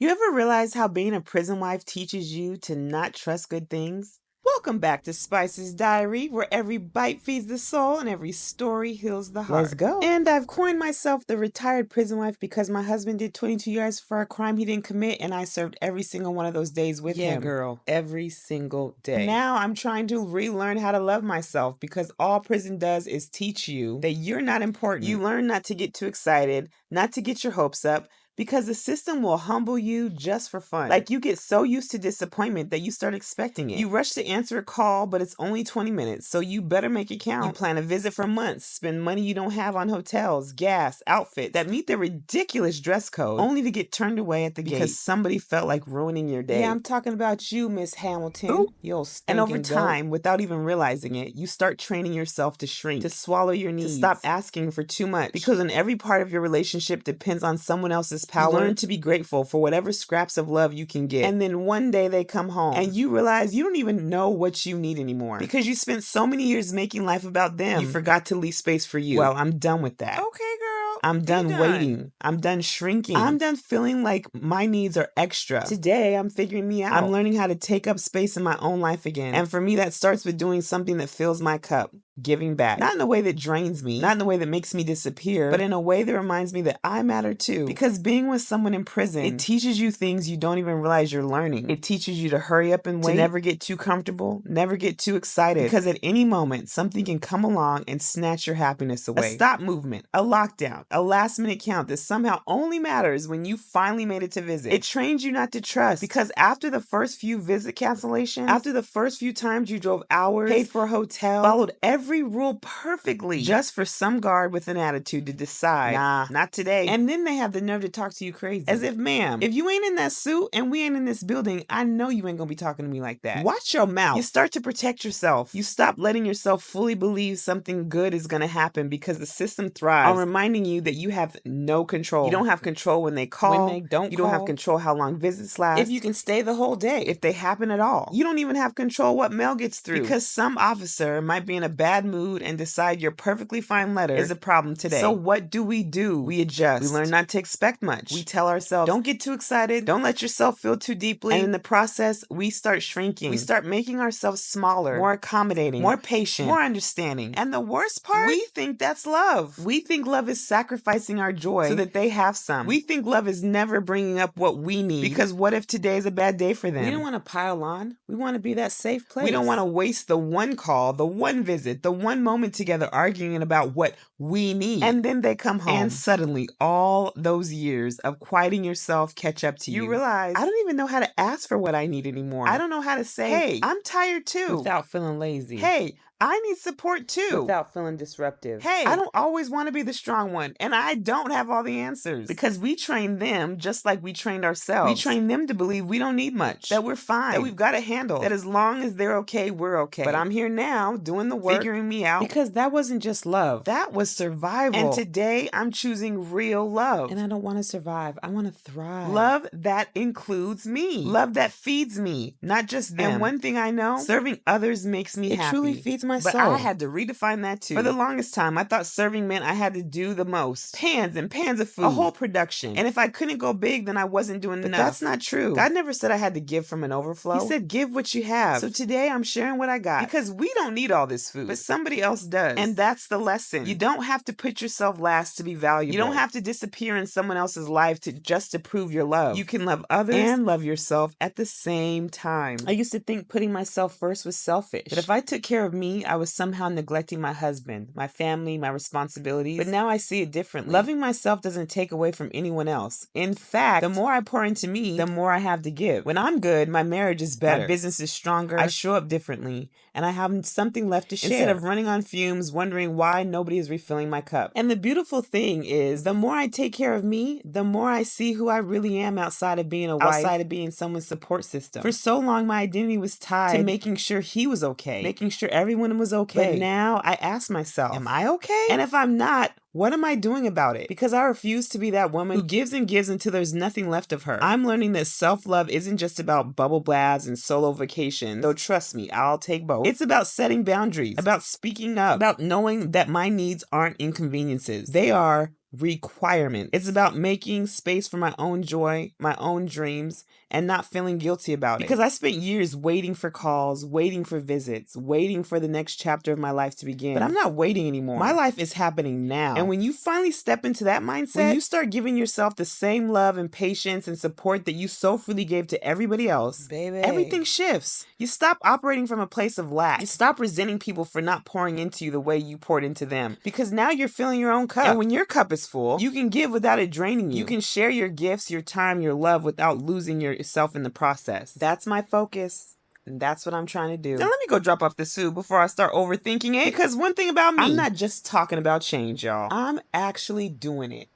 You ever realize how being a prison wife teaches you to not trust good things? Welcome back to Spice's Diary, where every bite feeds the soul and every story heals the heart. Let's go. And I've coined myself the retired prison wife because my husband did 22 years for a crime he didn't commit, and I served every single one of those days with him. Yeah, girl, every single day. Now I'm trying to relearn how to love myself because all prison does is teach you that you're not important. You learn not to get too excited, not to get your hopes up, because the system will humble you just for fun. Like you get so used to disappointment that you start expecting it. You rush to answer a call, but it's only 20 minutes, so you better make it count. You plan a visit for months, spend money you don't have on hotels, gas, outfits that meet the ridiculous dress code, only to get turned away at the gate because somebody felt like ruining your day. Yeah, I'm talking about you, Miss Hamilton. Ooh. You old And stinking over goat. time, without even realizing it, you start training yourself to shrink, to swallow your needs, to stop asking for too much. Because when every part of your relationship depends on someone else's power, you learn to be grateful for whatever scraps of love you can get. And then one day they come home and you realize you don't even know what you need anymore because you spent so many years making life about them. You forgot to leave space for you. Well, I'm done with that. Okay, girl. I'm done Be waiting. I'm done shrinking. I'm done feeling like my needs are extra. Today, I'm figuring me out. I'm learning how to take up space in my own life again. And for me, that starts with doing something that fills my cup. Giving back. Not in a way that drains me, not in a way that makes me disappear, but in a way that reminds me that I matter too. Because being with someone in prison, it teaches you things you don't even realize you're learning. It teaches you to hurry up and wait, to never get too comfortable, never get too excited, because at any moment, something can come along and snatch your happiness away. A stop movement, a lockdown, a last minute count that somehow only matters when you finally made it to visit. It trains you not to trust, because after the first few visit cancellations, after the first few times you drove hours, paid for a hotel, followed every rule perfectly just for some guard with an attitude to decide, nah, not today. And then they have the nerve to talk to you crazy. As if, ma'am, if you ain't in that suit and we ain't in this building, I know you ain't gonna be talking to me like that. Watch your mouth. You start to protect yourself. You stop letting yourself fully believe something good is gonna happen because the system thrives on reminding you that you have no control. You don't have control when they call. When they don't You don't have call. control how long visits last. If you can stay the whole day. If they happen at all. You don't even have control what mail gets through. Because some officer might be in a bad mood and decide your perfectly fine letter is a problem today. So what do? We adjust. We learn not to expect much. We tell ourselves, don't get too excited. Don't let yourself feel too deeply. And in the process, we start shrinking. We start making ourselves smaller, more accommodating, more patient, more understanding. And the worst part, we think that's love. We think love is sacrificing our joy so that they have some. We think love is never bringing up what we need, because what if today is a bad day for them? We don't want to pile on. We want to be that safe place. We don't want to waste the one call, the one visit, the one moment together arguing about what we need. And then they come home. And suddenly, all those years of quieting yourself catch up to you. You realize, I don't even know how to ask for what I need anymore. I don't know how to say, hey, I'm tired too. Without feeling lazy. Hey, I need support too. Without feeling disruptive. Hey, I don't always want to be the strong one, and I don't have all the answers. Because we train them just like we trained ourselves. We train them to believe we don't need much, that we're fine, that we've got a handle, that as long as they're okay, we're okay. But I'm here now, doing the work, figuring me out. Because that wasn't just love. That was survival. And today, I'm choosing real love. And I don't want to survive. I want to thrive. Love that includes me. Love that feeds me, not just them. And one thing I know, serving others makes me happy. It truly feeds my But soul. I had to redefine that too. For the longest time, I thought serving meant I had to do the most. Pans and pans of food. A whole production. And if I couldn't go big, then I wasn't doing enough. That's not true. God never said I had to give from an overflow. He said, give what you have. So today I'm sharing what I got. Because we don't need all this food, but somebody else does. And that's the lesson. You don't have to put yourself last to be valuable. You don't have to disappear in someone else's life to prove your love. You can love others and love yourself at the same time. I used to think putting myself first was selfish. That if I took care of me, I was somehow neglecting my husband, my family, my responsibilities. But now I see it differently. Loving myself doesn't take away from anyone else. In fact, the more I pour into me, the more I have to give. When I'm good, my marriage is better. My business is stronger. I show up differently. And I have something left to share. Instead of running on fumes, wondering why nobody is refilling my cup. And the beautiful thing is, the more I take care of me, the more I see who I really am outside of being a wife, outside of being someone's support system. For so long, my identity was tied to making sure he was okay, making sure everyone was okay. But now I ask myself, am I okay? And if I'm not, what am I doing about it? Because I refuse to be that woman who gives and gives until there's nothing left of her. I'm learning that self-love isn't just about bubble baths and solo vacations, though trust me, I'll take both. It's about setting boundaries, about speaking up, about knowing that my needs aren't inconveniences. They are requirement. It's about making space for my own joy, my own dreams, and not feeling guilty about it. Because I spent years waiting for calls, waiting for visits, waiting for the next chapter of my life to begin. But I'm not waiting anymore. My life is happening now. And when you finally step into that mindset, when you start giving yourself the same love and patience and support that you so freely gave to everybody else, Baby. everything shifts. You stop operating from a place of lack. You stop resenting people for not pouring into you the way you poured into them. Because now you're filling your own cup. And when your cup is full, you can give without it draining you. You can share your gifts, your time, your love without losing yourself in the process. That's my focus. And that's what I'm trying to do. Now let me go drop off this food before I start overthinking it. Because one thing about me, I'm not just talking about change, y'all. I'm actually doing it.